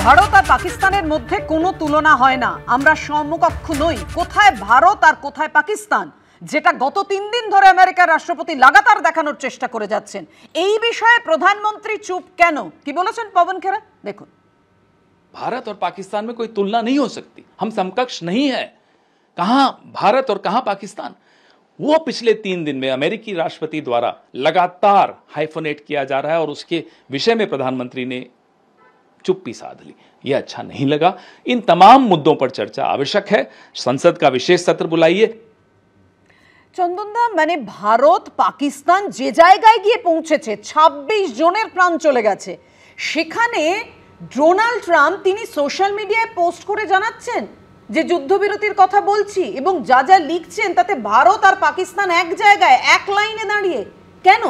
ভারত আর পাকিস্তানের মধ্যে কোনো তুলনা হয় না, আমরা সমকক্ষ নই। কোথায় ভারত আর কোথায় পাকিস্তান, যেটা গত 3 দিন ধরে আমেরিকার রাষ্ট্রপতি লাগাতার দেখানোর চেষ্টা করে যাচ্ছেন। এই বিষয়ে প্রধানমন্ত্রী চুপ কেন, কি বলেছেন পবন খেরা দেখুন। भारत और पाकिस्तान में कोई तुलना नहीं हो सकती, हम समकक्ष नहीं है। कहां भारत और कहां पाकिस्तान, वो पिछले 3 दिन में अमेरिकी राष्ट्रपति द्वारा लगातार हाइफोनेट किया जा रहा है और उसके विषय में प्रधानमंत्री ने चुप्पी साध ली। यह अच्छा नहीं लगा। इन तमाम मुद्दों पर चर्चा आवश्यक है। संसद का विशेष सत्र बुलाइए। চন্দনদা, মানে ভারত পাকিস্তান যে জায়গায় গিয়ে পৌঁছেছে, 26 জনের প্রাণ চলে গেছে, সেখানে ডোনাল্ড ট্রাম্প তিনি সোশ্যাল মিডিয়ায় পোস্ট করে জানাচ্ছেন যে যুদ্ধবিরতির কথা বলছি, এবং যা যা লিখছেন তাতে ভারত আর পাকিস্তান এক জায়গায় এক লাইনে দাঁড়িয়ে। কেন?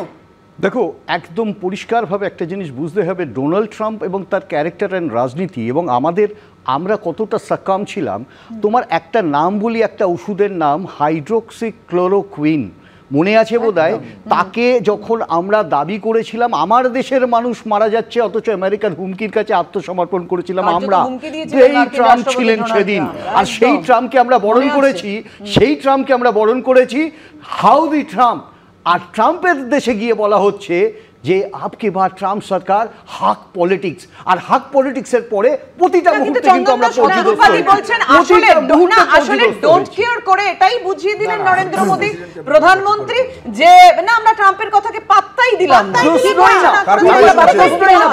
দেখো, একদম পরিষ্কারভাবে একটা জিনিস বুঝতে হবে, ডোনাল্ড ট্রাম্প এবং তার ক্যারেক্টার অ্যান্ড রাজনীতি এবং আমরা কতটা সাকাম ছিলাম। তোমার একটা নাম বলি, একটা ওষুধের নাম হাইড্রোক্সিক্লোরোকুইন, মনে আছে বোধহয়? তাকে যখন আমরা দাবি করেছিলাম আমার দেশের মানুষ মারা যাচ্ছে, অথচ আমেরিকার হুমকির কাছে আত্মসমর্পণ করেছিলাম আমরা, সেই ট্রাম্প ছিলেন সেদিন। আর সেই ট্রাম্পকে আমরা বরণ করেছি, হাউ দি ট্রাম্প। আর ট্রাম্পের দেশে গিয়ে বলা হচ্ছে যে আপকে বার ট্রাম্প সরকার হাক পলিটিক্স। আর হাক পলিটিক্সের পরে প্রতিটা মুহূর্তে কিন্তু আমরা আসলে ডোন্ট কেয়ার করে এটাই বুঝিয়ে দিলেন নরেন্দ্র মোদী প্রধানমন্ত্রী যে না, আমরা ট্রাম্পের কথাকে পাত্তাই দিলাম না।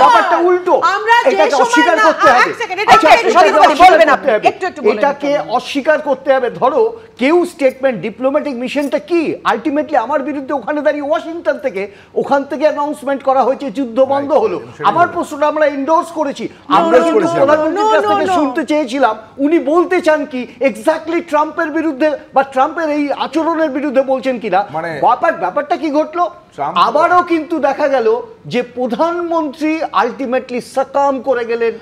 ব্যাপারটা উল্টো, এটাকে অস্বীকার করতে হবে। এটাকে অস্বীকার করতে হবে। ধরো কেউ স্টেটমেন্ট, ডিপ্লোম্যাটিক মিশনটা কি? আলটিমেটলি আমার বিরুদ্ধে ওখানে দাঁড়িয়ে ওয়াশিংটন থেকে অ্যানাউন্সমেন্ট করা হয়েছে, যুদ্ধ বন্ধ হলো। আমার প্রশ্নটা আমরা এন্ডোর্স করেছি। আমরা কিন্তু প্রধানমন্ত্রীর কাছ থেকে শুনতে চেয়েছিলাম উনি বলতে চান কি এক্স্যাক্টলি ট্রাম্পের বিরুদ্ধে বা ট্রাম্পের এই আচরণের বিরুদ্ধে বলছেন কিনা। ব্যাপারটা কি ঘটলো? আবারও কিন্তু দেখা গেল যে প্রধানমন্ত্রী আলটিমেটলি সাকাম করে গেলেন।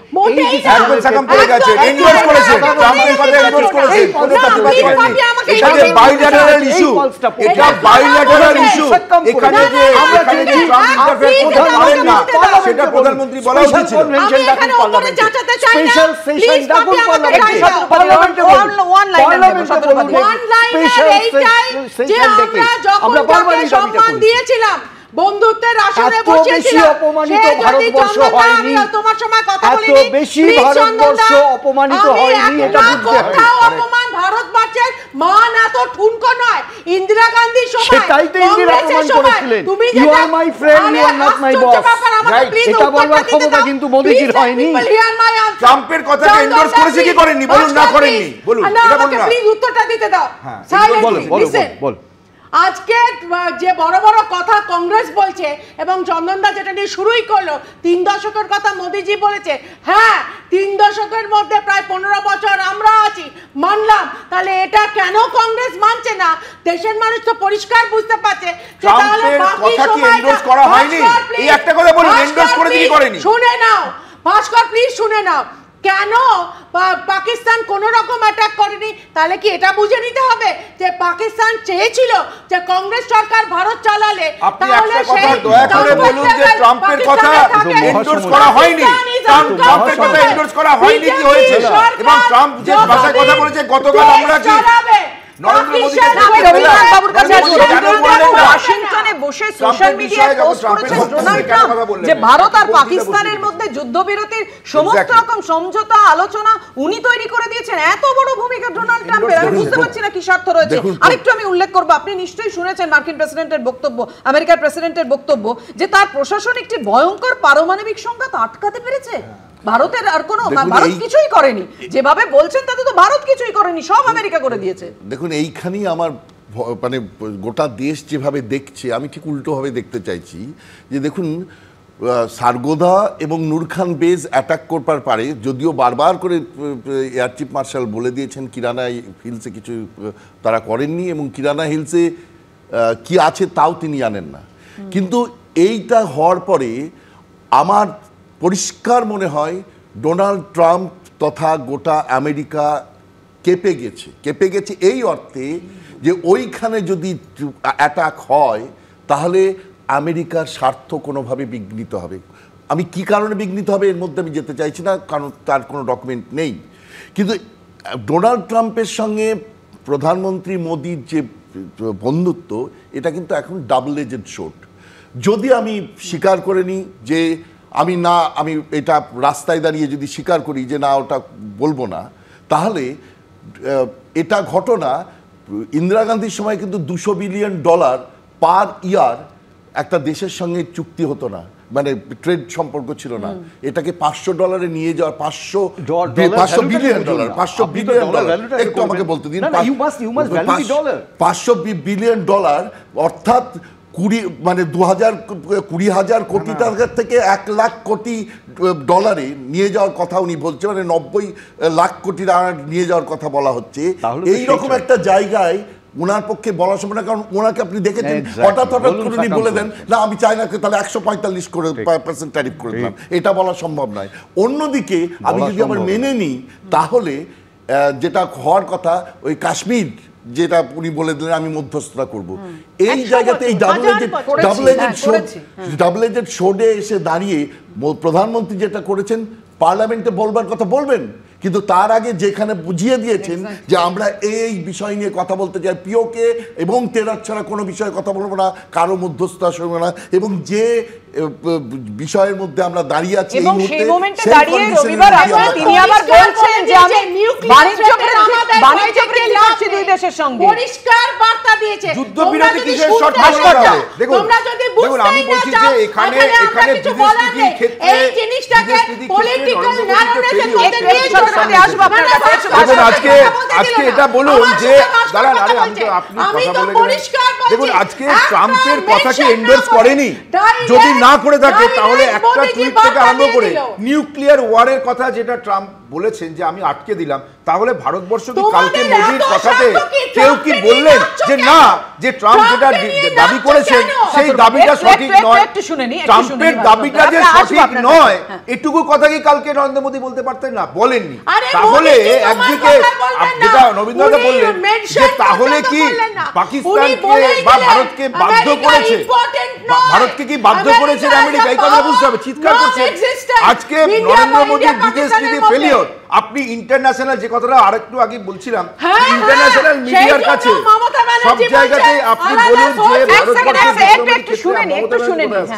বন্ধুত্বের আসনে বসিয়েছিলাম, অপমানিত ভারতবর্ষ হয়নি, তোমার সময় কথা বলিনি, এত বেশি ভারতবর্ষ অপমানিত হয়নি, এটা বুঝতে হবে। অপমান ভারতবর্ষের মান এত ঠুনকো নয়। ইন্দিরা গান্ধীর সময় সেটাই তো ইন্দিরা অপমান করেছিলেন, you are my friend, you are not my boss. এটা বলবার ক্ষমতা কিন্তু মোদিজির হয়নি। ট্রাম্পের কথাকে এন্ডোর্স করেছে কি করেননি? বলুন না করেননি, বলুন। এটা বলুন না, প্লিজ উত্তরটা দিতে দাও। বল। আজকে যে বড় বড় কথা কংগ্রেস বলছে এবং চন্দনদা যেটা নিয়ে শুরুই করলো, 3 দশকের কথা মোদিজি বলেছে। হ্যাঁ, 3 দশকের মধ্যে প্রায় 15 বছর আমরা আছি, মানলাম। তাহলে এটা কেন কংগ্রেস মানছে না? দেশের মানুষ তো পরিষ্কার বুঝতে পারছে যে তাহলে বাকি এন্ডোর্স করা হয়নি। এই একটা কথা বলুন, এন্ডোর্স করেছে কি করেনি? শুনে নাও ভাস্কর, প্লিজ শুনে নাও। কেন পাকিস্তান কোন রকম অ্যাটাক করেনি? তাহলে কি এটা বুঝে নিতে হবে যে পাকিস্তান চেয়েছিল যে কংগ্রেস সরকার ভারত চালালে? আপনি একটা কথা দয়া করে বলুন যে ট্রাম্পের কথা এন্ডোর্স করা হয়নি, ট্রাম্পের কথা এন্ডোর্স করা হয়নি কি হয়েছে? এবং ট্রাম্প যে ভাষায় কথা বলেছে গতকাল আমরা কি নরেন্দ্র মোদীকে ওয়াশিংটনে বসে সোশ্যাল মিডিয়ায় পোস্ট করেছেন ডোনাল্ড ট্রাম্প যে ভারত আর পাকিস্তানের মধ্যে যুদ্ধবিরতির সমস্ত রকম সমঝোতা আলোচনা উনি তৈরি করে দিয়েছেন। এত বড় ভূমিকা ডোনাল্ড ট্রাম্পের, আমি বুঝতে পারছি না কি স্বার্থ রয়েছে। আরেকটু আমি উল্লেখ করব, আপনি নিশ্চয়ই শুনেছেন মার্কিন প্রেসিডেন্টের বক্তব্য, আমেরিকার প্রেসিডেন্টের বক্তব্য, যে তার প্রশাসন একটি ভয়ঙ্কর পারমাণবিক সংঘাত আটকাতে পেরেছে। ভারতের আর কোনো, ভারত কিছুই করেনি, যেভাবে বলছেন তাতে তো ভারত কিছুই করেনি, সব আমেরিকা করে দিয়েছে। দেখুন, এইখানেই আমার মানে গোটা দেশ যেভাবে দেখছে আমি ঠিক উল্টোভাবে দেখতে চাইছি। যে দেখুন, সারগোদা এবং নূর খান বেজ অ্যাটাক করবার পারে, যদিও বারবার করে এয়ার চিফ মার্শাল বলে দিয়েছেন কিরানা হিলসে কিছু তারা করেননি এবং কিরানা হিলসে কি আছে তাও তিনি জানেন না। কিন্তু এইটা হওয়ার পরে আমার পরিষ্কার মনে হয় ডোনাল্ড ট্রাম্প তথা গোটা আমেরিকা কেঁপে গেছে এই অর্থে যে ওইখানে যদি অ্যাটাক হয় তাহলে আমেরিকার স্বার্থ কোনোভাবে বিঘ্নিত হবে। আমি কি কারণে বিঘ্নিত হবে এর মধ্যে আমি যেতে চাইছি না, কারণ তার কোনো ডকুমেন্ট নেই। কিন্তু ডোনাল্ড ট্রাম্পের সঙ্গে প্রধানমন্ত্রী মোদির যে বন্ধুত্ব, এটা কিন্তু এখন ডাবল এজেড শোট। যদি আমি স্বীকার করে নিই যে আমি এটা রাস্তায় দাঁড়িয়ে যদি স্বীকার করি যে না ওটা বলবো না, তাহলে এটা ঘটনা ইন্দিরা গান্ধীর সময় কিন্তু $200 বিলিয়ন পার ইয়ার একটা দেশের সঙ্গে চুক্তি হতো না, মানে ট্রেড সম্পর্ক ছিল না। এটাকে $500 নিয়ে যাওয়ার $500 বিলিয়ন একটু আমাকে বলতে দিন। $500 বিলিয়ন অর্থাৎ 20,000 কোটি টাকার থেকে 1 লাখ কোটি ডলারে নিয়ে যাওয়ার কথা উনি বলছেন, মানে 90 লাখ কোটি টাকা নিয়ে যাওয়ার কথা বলা হচ্ছে। এইরকম একটা জায়গায় ওনার পক্ষে বলা সম্ভব না, কারণ ওনাকে আপনি দেখেছেন হঠাৎ করে উনি বলে দেন না আমি চাইনাকে তাহলে 145% ট্যারিফ করে দিলাম, এটা বলা সম্ভব নয়। অন্যদিকে আমি যদি আবার মেনে নিই, তাহলে যেটা হওয়ার কথা ওই কাশ্মীর যেটা উনি বলে দিলেন আমি মধ্যস্থতা করব, এই জায়গাতে এই ডাবল এজেড শোডে এসে দাঁড়িয়ে প্রধানমন্ত্রী যেটা করেছেন, পার্লামেন্টে বলবার কথা বলবেন, কিন্তু তার আগে যেখানে বুঝিয়ে দিয়েছেন যে আমরা এই বিষয় নিয়ে কথা বলতে চাই, পিওকে এবং টেরার ছাড়া কোনো বিষয়ে কথা বলবো না, কারো মধ্যস্থতা শুনবো না, এবং যে বিষয়ের মধ্যে আমরা দাঁড়িয়ে আছি এবং সেই মোমেন্টে দাঁড়িয়ে রবিবার রাতে তিনি আবার বলছেন যে আমি বাণিজ্য বৃদ্ধি করছি দুই দেশের সঙ্গে, পরিষ্কার বার্তা দিয়েছে। যুদ্ধবিরতি কিসের শর্ত হবে? দেখুন আমি বলছি যে এখানে বিদেশনীতির ক্ষেত্রে এই জিনিসটাকে পলিটিক্যাল ন্যারেটিভে করতে দিয়ে আসবো আপনার কাছে। আজকে এটা বলুন যে দাঁড়ান, আরে আপনি কথা বলে দেখুন, আজকে ট্রাম্পের কথা কি এন্ডোর্স করেনি? যদি না করে থাকে তাহলে একটা টুইট থেকে আরম্ভ করে নিউক্লিয়ার ওয়ারের কথা যেটা ট্রাম্প বলেছেন যে আমি আটকে দিলাম, তাহলে ভারতবর্ষ কি কালকে মোদির কথাতে কেউ কি বললেন যে না, যে ট্রাম্প যেটা দাবি করেছেন সেই দাবিটা সঠিক নয়, ট্রাম্পের দাবিটা যে সঠিক নয়, এটুকু কথা কি কালকে নরেন্দ্র মোদী বলতে পারতেন না? বলেননি। তাহলে একদিকে যেটা নবীন্দ্রনাথ বললেন যে তাহলে কি পাকিস্তানকে বা ভারতকে বাধ্য করেছে, ভারতকে কি বাধ্য করেছে আমেরিকা, এই কথা বুঝতে হবে। চিৎকার করছে আজকে নরেন্দ্র মোদীর বিদেশ নীতি ফেলিওর। আপনি ইন্টারন্যাশনাল যে কথাটা আরেকটু আগে বলছিলাম, ইন্টারন্যাশনাল মিডিয়ার কাছে সব জায়গাতে আপনি বলুন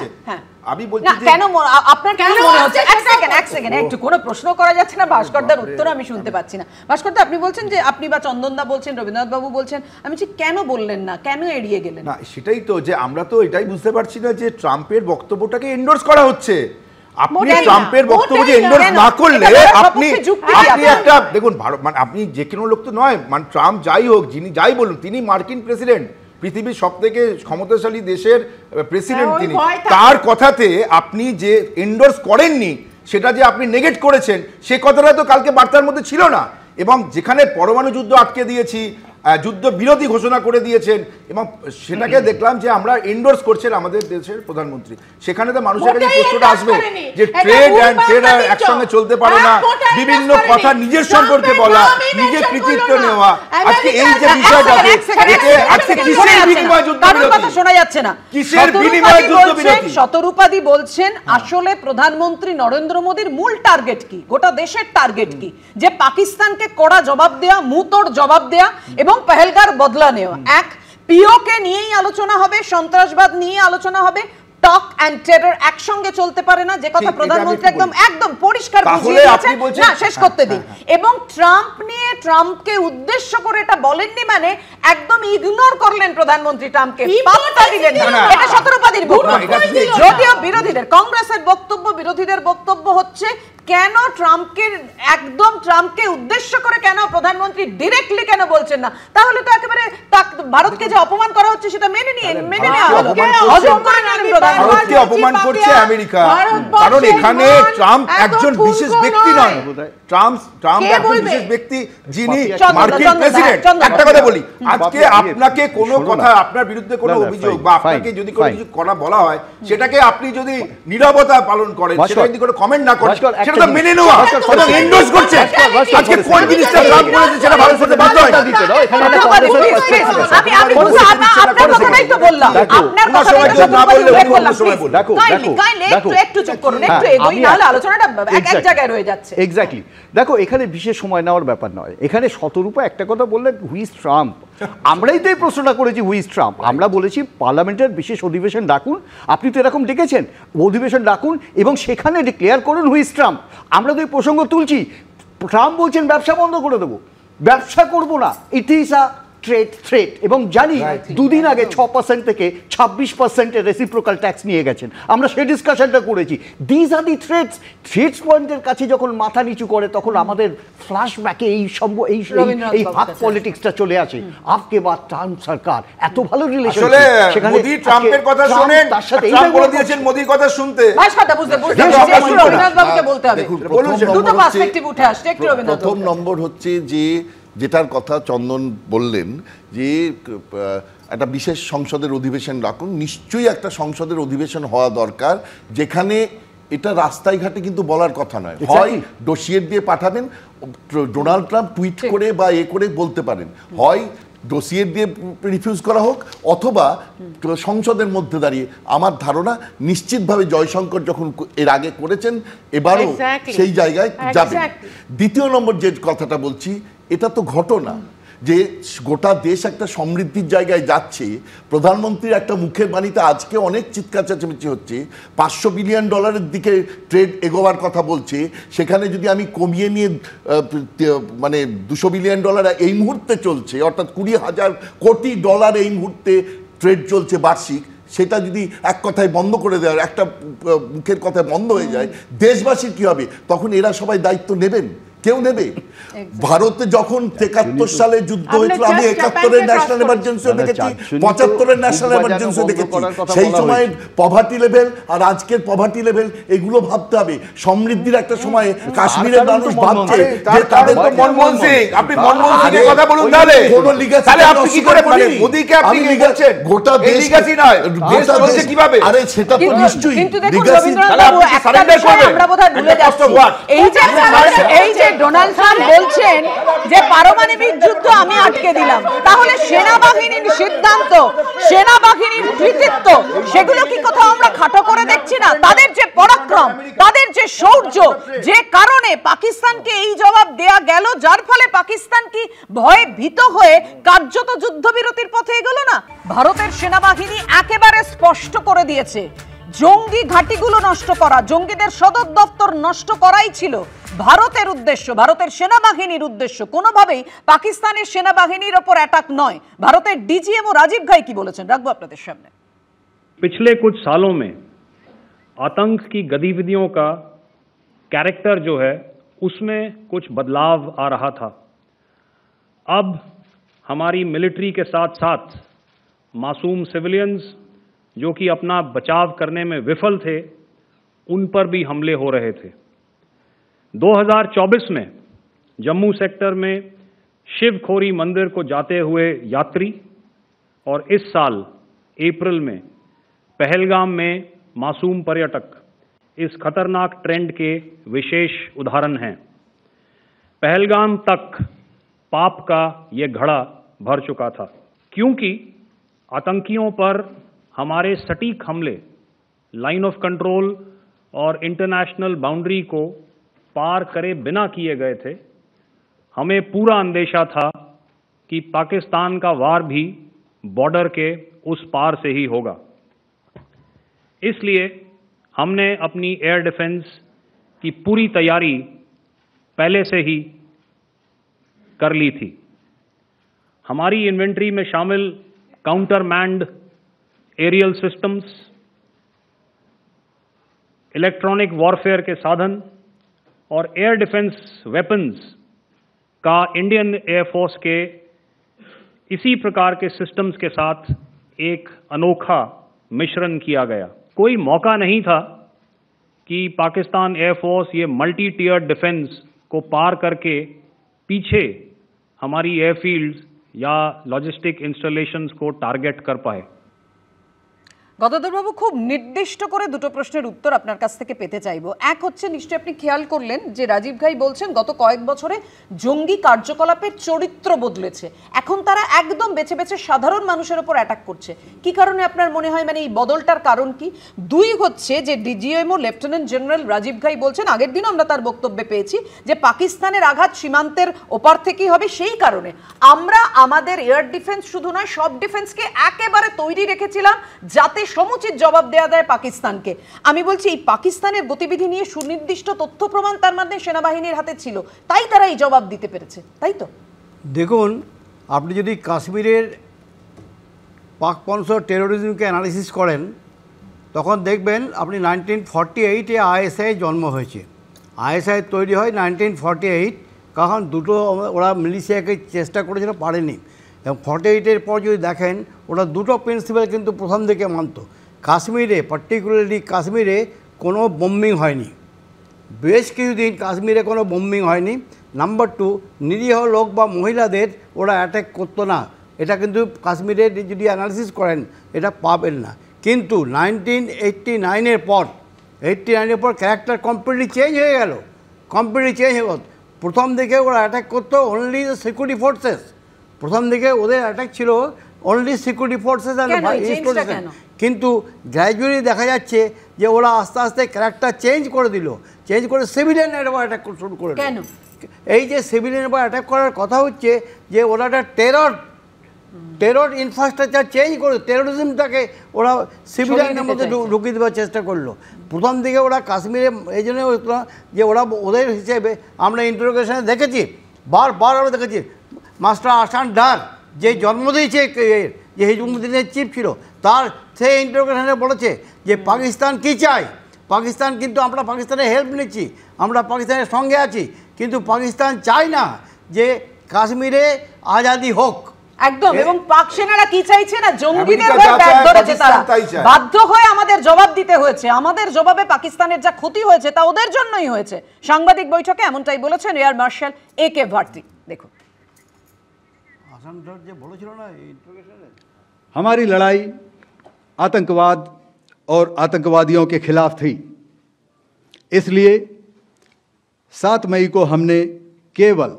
যে আমি বলছি যে কেন আপনার কেন মনে হচ্ছে এক সেকেন্ড একটু কোনো প্রশ্ন করা যাচ্ছে না, ভাস্করদার উত্তর আমি শুনতে পাচ্ছি না। ভাস্করদা আপনি বলছেন যে আপনি বা চন্দনদা বলছেন, রবীন্দ্রনাথ বাবু বলছেন, আমি বলছি কেন বললেন না, কেন এড়িয়ে গেলেন? না সেটাই তো, যে আমরা তো এটাই বুঝতে পারছি না যে ট্রাম্পের বক্তব্যটাকে এন্ডোর্স করা হচ্ছে। আপনি ট্রাম্পের বক্তব্যকে এন্ডোর্স না করলে আপনি একটা দেখুন, মানে আপনি যে কোনো লোক তো নয়, মানে ট্রাম্প যাই হোক, যিনি যাই বলুন, তিনি মার্কিন প্রেসিডেন্ট, পৃথিবীর সবথেকে ক্ষমতাশালী দেশের প্রেসিডেন্ট তিনি। তার কথাতে আপনি যে এন্ডোর্স করেননি, সেটা যে আপনি নেগেট করেছেন, সে কথাটা তো কালকে বার্তার মধ্যে ছিল না। এবং যেখানে পরমাণু যুদ্ধ আটকে দিয়েছি, যুদ্ধ বিরতি ঘোষণা করে দিয়েছেন, এবং সেটাকে দেখলাম যে আমরা এন্ডোর্স করছেন আমাদের দেশের প্রধানমন্ত্রী, সেখানে তো মানুষের কাছে প্রশ্নটা আসবে যে ট্রেড অ্যান্ড ট্রেডার একসঙ্গে চলতে পারে না, বিভিন্ন কথা নিজের সম্পর্কে বলা, নিজের কৃতিত্ব নেওয়া। আজকে এই যে বিষয়টা, আজকে কিসের বিনিময়ে যুদ্ধবিরতি শোনা যাচ্ছে না, কিসের বিনিময়ে যুদ্ধবিরতি? শতরূপাদি বলছেন আসলে প্রধানমন্ত্রী নরেন্দ্র মোদীর মূল টার্গেট কি, গোটা দেশের টার্গেট কি, যে পাকিস্তানকে কড়া জবাব দেয়া, মুহূর্তর জবাব দেয়া এবং পহেলগার বদলা নেওয়া। এক পিওকে নিয়েই আলোচনা হবে, সন্ত্রাসবাদ নিয়ে আলোচনা হবে, টক এন্ড টেরর একসঙ্গে চলতে পারে না, যে কথা প্রধানমন্ত্রী একদম পরিষ্কার বুঝিয়ে দিয়েছেন। না শেষ করতে দিন। এবং ট্রাম্প নিয়ে, ট্রাম্পকে উদ্দেশ্য করে এটা বলেননি, মানে একদম ইগনোর করলেন প্রধানমন্ত্রী ট্রাম্পকে, পাত্তা দিলেন না। এটা শতরূপাদির বক্তব্য। যদিও বিরোধীদের, কংগ্রেসের বক্তব্য, বিরোধীদের বক্তব্য হচ্ছে কেন ট্রাম্পকে উদ্দেশ্য করে কেন প্রধানমন্ত্রী ডিরেক্টলি কেন বলছেন না? তাহলে তো একেবারে ভারতকে যে অপমান করা হচ্ছে সেটা মেনে নেওয়া হলো। ভারতকে অপমান করছে আমেরিকা, কারণ এখানে ট্রাম্প একজন বিশেষ ব্যক্তি নয়। ট্রাম্প একজন বিশেষ ব্যক্তি, যিনি মার্কিন প্রেসিডেন্ট। একটা কথা বলি, আজকে আপনাকে কোনো কথা, আপনার বিরুদ্ধে কোনো অভিযোগ বা আপনাকে যদি কোনো কিছু করা বলা হয়, সেটাকে আপনি যদি নীরবতা পালন করেন, সেটা যদি কোনো কমেন্ট না করেন, সেটা তো মেনে নেওয়া এবং এন্ডোর্স করছে। আজকে কোন জিনিসটা ট্রাম্প বলেছে সেটা ভারত সাথে বাধ্য হয়। আপনার কথাটাই তো বললেন। বললাম, আপনার কথা একটু চুপ করুন, একটু এগোই, নাহলে আলোচনাটা এক জায়গায় রয়ে যাচ্ছে। এক্স্যাক্টলি, দেখো এখানে বিশেষ সময় নেওয়ার ব্যাপার নয়, এখানে শতরূপা একটা কথা বললেন, হুইজ ট্রাম্প। আমরাই তো এই প্রশ্নটা করেছি, হুইজ ট্রাম্প। আমরা বলেছি পার্লামেন্টের বিশেষ অধিবেশন ডাকুন, আপনি তো এরকম ডেকেছেন, অধিবেশন ডাকুন এবং সেখানে ডিক্লেয়ার করুন হুইজ ট্রাম্প। আমরা তো এই প্রসঙ্গ তুলছি, ট্রাম্প বলছেন ব্যবসা বন্ধ করে দেবো, ব্যবসা করবো না, it is a trade threat. এবং জানি দুদিন আগে 6% থেকে 26% রেসিপ্রোকাল ট্যাক্স নিয়ে গেছেন, আমরা সেই ডিসকাশনটা করেছি। দিস আর দি থ্রেটস পয়েন্টের কাছে যখন মাথা নিচু করে তখন আমাদের ফ্ল্যাশব্যাকে এই হাত পলিটিক্সটা চলে আসে। আপকে বাদ ট্রাম্প সরকার, এত ভালো রিলেশন, আসলে মোদি ট্রাম্পের কথা শুনেন, ট্রাম্প বলে দিয়েছেন মোদির কথা শুনতে। রবীন্দ্রনাথ বাবুকে বলতে হবে, দুটো পার্সপেক্টিভ উঠে আসছে একটু। রবীন্দ্রনাথ, প্রথম নম্বর হচ্ছে যে যেটার কথা চন্দন বললেন যে একটা বিশেষ সংসদের অধিবেশন রাখুন, নিশ্চয়ই একটা সংসদের অধিবেশন হওয়া দরকার যেখানে এটা রাস্তায় ঘাটে কিন্তু বলার কথা নয়, হয় ডোসিয়ের দিয়ে পাঠাবেন, ডোনাল্ড ট্রাম্প টুইট করে বা করে বলতে পারেন, হয় ডোসিয়ের দিয়ে রিফিউজ করা হোক, অথবা সংসদের মধ্যে দাঁড়িয়ে। আমার ধারণা নিশ্চিতভাবে জয়শঙ্কর যখন এর আগে করেছেন, এবারও সেই জায়গায় যাবে। দ্বিতীয় নম্বর যে কথাটা বলছি, এটা তো ঘটনা যে গোটা দেশ একটা সমৃদ্ধির জায়গায় যাচ্ছে। প্রধানমন্ত্রীর একটা মুখের বাণীতে আজকে অনেক চিৎকার চেঁচামেচি হচ্ছে, $500 বিলিয়ন দিকে ট্রেড এগোবার কথা বলছে। সেখানে যদি আমি কমিয়ে নিয়ে মানে $200 বিলিয়ন এই মুহূর্তে চলছে, অর্থাৎ $20,000 কোটি এই মুহূর্তে ট্রেড চলছে বার্ষিক, সেটা যদি এক কথায় বন্ধ করে দেওয়ার, একটা মুখের কথায় বন্ধ হয়ে যায়, দেশবাসীর কি হবে? তখন এরা সবাই দায়িত্ব নেবেন? কেউ নেবে? ভারতে যখন 73 সালে যুদ্ধ হয়েছিল, আমি 71-এর ন্যাশনাল এমার্জেন্সিও দেখেছি, 75-এর ন্যাশনাল এমার্জেন্সিও দেখেছি। সেই সময় পভার্টি লেভেল আর আজকের পভার্টি লেভেল, এগুলো ভাবতে হবে। সমৃদ্ধির একটা সময় কাশ্মীরের মানুষ ভাবছে যে তাদের তো মনমোহন সিং, আপনি মনমোহন সিং এর কথা বলুন, তাহলে কোন লিগ্যাসি, তাহলে আপনি কি করে মানে মোদিকে আপনি কি বলছেন গোটা দেশ লিগ্যাসি নয়, দেশ চলছে কিভাবে? আরে সেটা তো নিশ্চয়ই কিন্তু দেখুন রবীন্দ্রনাথ বাবু, একটা বিষয় আমরা বোধহয় ভুলে যাচ্ছি, এই যে ডোনাল্ড ট্রাম্প বলছেন যে পারমাণবিক যুদ্ধ আমি আটকে দিলাম, তাহলে সেনাবাহিনীর সিদ্ধান্ত, সেনাবাহিনীর কৃতিত্ব, সেগুলো কি কোথাও আমরা খাটো করে দেখছি না? তাদের যে পরাক্রম, তাদের যে শৌর্য, যে কারণে পাকিস্তানকে এই জবাব দেয়া গেল, যার ফলে পাকিস্তান কি ভয়ে ভীত হয়ে কার্যত যুদ্ধবিরতির পথে এগোলো না? ভারতের সেনাবাহিনী একেবারে স্পষ্ট করে দিয়েছে, জঙ্গি ঘাঁটিগুলো নষ্ট করা, জঙ্গিদের সদর দপ্তর নষ্ট করাই ছিল ভারতের উদ্দেশ্য, ভারতের সেনাবাহিনীর উদ্দেশ্য, কোনোভাবেই পাকিস্তানের সেনাবাহিনীর ওপর অ্যাটাক নয়। ভারতের ডিজিএমও রাজীব ঘাই কি বলেছেন, রাখবো আপনাদের সামনে। पिछले कुछ सालों में आतंक की गतिविधियों का कैरेक्टर जो है उसमें कुछ बदलाव आ रहा था। अब हमारी मिलिट्री के साथ साथ मासूम सिविलियंस जो कि अपना बचाव करने में विफल थे, उन पर भी हमले हो रहे थे। 2024 में जम्मू सेक्टर में शिवखोरी मंदिर को जाते हुए यात्री और इस साल अप्रैल में पहलगाम में मासूम पर्यटक इस खतरनाक ट्रेंड के विशेष उदाहरण हैं। पहलगाम तक पाप का ये घड़ा भर चुका था, क्योंकि आतंकियों पर हमारे सटीक हमले लाइन ऑफ कंट्रोल और इंटरनेशनल बाउंड्री को पार करे बिना किए गए थे। हमें पूरा अंदेशा था कि पाकिस्तान का वार भी बॉर्डर के उस पार से ही होगा। इसलिए हमने अपनी एयर डिफेंस की पूरी तैयारी पहले से ही कर ली थी। हमारी इन्वेंट्री में शामिल counter manned aerial systems, electronic warfare के साधन और एयर डिफेंस वेपन्स का इंडियन एयरफोर्स के इसी प्रकार के सिस्टम्स के साथ एक अनोखा मिश्रण किया गया। कोई मौका नहीं था कि पाकिस्तान एयरफोर्स ये मल्टी टियर डिफेंस को पार करके पीछे हमारी एयरफील्ड्स या लॉजिस्टिक इंस्टॉलेशंस को टारगेट कर पाए। গদাধরবাবু, খুব নির্দিষ্ট করে দুটো প্রশ্নের উত্তর আপনার কাছ থেকে পেতে চাইবো। এক হচ্ছে, নিশ্চয়ই আপনি খেয়াল করলেন যে রাজীব ঘাই বলছেন গত কয়েক বছরে জঙ্গি কার্যকলাপের চরিত্র বদলেছে, এখন তারা একদম বেছে বেছে সাধারণ মানুষের উপর অ্যাটাক করছে। কি কারণে আপনার মনে হয়, মানে এই বদলটার কারণ কি? দুই হচ্ছে যে ডিজিএমও লেফটেন্যান্ট জেনারেল রাজীব ঘাই বলছেন, আগের দিনও আমরা তার বক্তব্যে পেয়েছি, যে পাকিস্তানের আঘাত সীমান্তের ওপার থেকেই হবে, সেই কারণে আমরা আমাদের এয়ার ডিফেন্স শুধু নয় সব ডিফেন্সকে একেবারে তৈরি রেখেছিলাম যাতে সমুচিত জবাব দেওয়া যায় পাকিস্তানকে। আমি বলছি এই পাকিস্তানের গতিবিধি নিয়ে সুনির্দিষ্ট তথ্য প্রমাণ তার মধ্যে সেনাবাহিনীর হাতে ছিল, তাই তারা এই জবাব দিতে পেরেছে, তাই তো? দেখুন, আপনি যদি কাশ্মীরের পাক স্পন্সর টেরোরিজমকে অ্যানালিসিস করেন তখন দেখবেন আপনি 1948-এ আইএসআই জন্ম হয়েছে। আইএসআই তৈরি হয় 1948, কারণ দুটো ওরা মিলিশিয়াকে চেষ্টা করেছিল, পারেনি। এবং 48-এর পর যদি দেখেন ওরা দুটো প্রিন্সিপাল কিন্তু প্রথম দিকে মানত। কাশ্মীরে, পার্টিকুলারলি কাশ্মীরে কোনো বোম্বিং হয়নি, বেশ কিছুদিন কাশ্মীরে কোনো বোম্বিং হয়নি। নাম্বার 2, নিরীহ লোক বা মহিলাদের ওরা অ্যাটাক করতো না, এটা কিন্তু কাশ্মীরে যদি অ্যানালিসিস করেন এটা পাবেন না। কিন্তু 1989-এর পর ক্যারেক্টার কমপ্লিটলি চেঞ্জ হয়ে গেল, প্রথম দিকে ওরা অ্যাটাক করতো অনলি দ্য সিকিউরিটি ফোর্সেস, প্রথম দিকে ওদের অ্যাটাক ছিল অনলি সিকিউরিটি ফোর্সেস অ্যান্ড, কিন্তু গ্র্যাজুয়ালি দেখা যাচ্ছে যে ওরা আস্তে আস্তে ক্যারেক্টার চেঞ্জ করে দিল, চেঞ্জ করে সিভিলিয়ানের উপর অ্যাটাক শুরু করে দিল। এই যে সিভিলিয়ানের উপর অ্যাটাক করার কথা হচ্ছে যে ওরা একটা টেরর ইনফ্রাস্ট্রাকচার চেঞ্জ করে টেরোরিজমটাকে ওরা সিভিলিয়ানের মধ্যে ঢুকিয়ে দেওয়ার চেষ্টা করলো। প্রথম দিকে ওরা কাশ্মীরে এই জন্য যে ওরা ওদের হিসেবে আমরা ইন্টারোগেশনে দেখেছি, বারবার আমরা দেখেছি, মাস্টার আসান ডার যে জন্ম দিয়েছে, যে হিজবুদ্দিনের চিফ ছিল, তার সেই ইন্টারোগেশনে বলেছে যে পাকিস্তান কী চায়, পাকিস্তান কিন্তু আমরা পাকিস্তানের হেল্প নিচ্ছি, আমরা পাকিস্তানের সঙ্গে আছি, কিন্তু পাকিস্তান চায় না যে কাশ্মীরে আজাদি হোক। একদম। এবং পাক সেনারা কি চাইছে না, জঙ্গিদের হয়ে ব্যাট ধরেছে তারা, বাধ্য হয়ে আমাদের জবাব দিতে হয়েছে, আমাদের জবাবে পাকিস্তানের যা ক্ষতি হয়েছে তা ওদের জন্যই হয়েছে। সাংবাদিক বৈঠকে এমনটাই বলেছেন এয়ার মার্শাল AK ভারতী। দেখুন, हमारी लड़ाई आतंकवाद और आतंकवादियों के खिलाफ थी, इसलिए 7 मई को हमने केवल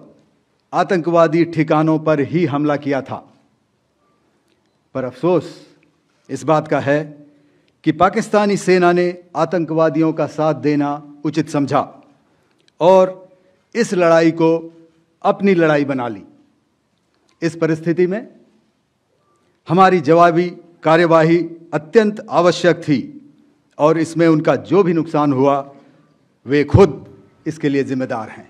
आतंकवादी ठिकानों पर ही हमला किया था। पर अफसोस इस बात का है कि पाकिस्तानी सेना ने आतंकवादियों का साथ देना उचित समझा और इस लड़ाई को अपनी लड़ाई बना ली। इस परिस्थिति में हमारी जवाबी कार्यवाही अत्यंत आवश्यक थी और इसमें उनका जो भी नुकसान हुआ वे खुद इसके लिए जिम्मेदार हैं।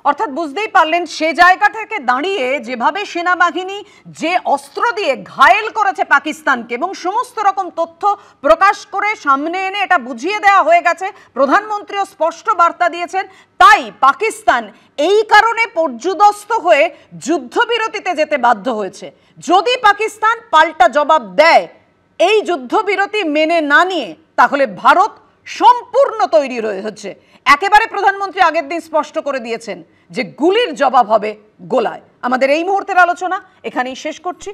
অর্থাৎ বুঝতেই পারলেন সে জায়গা থেকে দাঁড়িয়ে যেভাবে সেনাবাহিনী যে অস্ত্র দিয়ে ঘায়েল করেছে পাকিস্তানকে এবং সমস্ত রকম তথ্য প্রকাশ করে সামনে এনে এটা বুঝিয়ে দেওয়া হয়ে গেছে, প্রধানমন্ত্রীও স্পষ্ট বার্তা দিয়েছেন, তাই পাকিস্তান এই কারণে পর্যুদস্ত হয়ে যুদ্ধবিরতিতে যেতে বাধ্য হয়েছে। যদি পাকিস্তান পাল্টা জবাব দেয়, এই যুদ্ধবিরতি মেনে না নিয়ে, তাহলে ভারত সম্পূর্ণ তৈরি হচ্ছে। একেবারে প্রধানমন্ত্রী আগের দিন স্পষ্ট করে দিয়েছেন যে গুলির জবাব হবে গোলায়। আমাদের এই মুহূর্তের আলোচনা এখানেই শেষ করছি।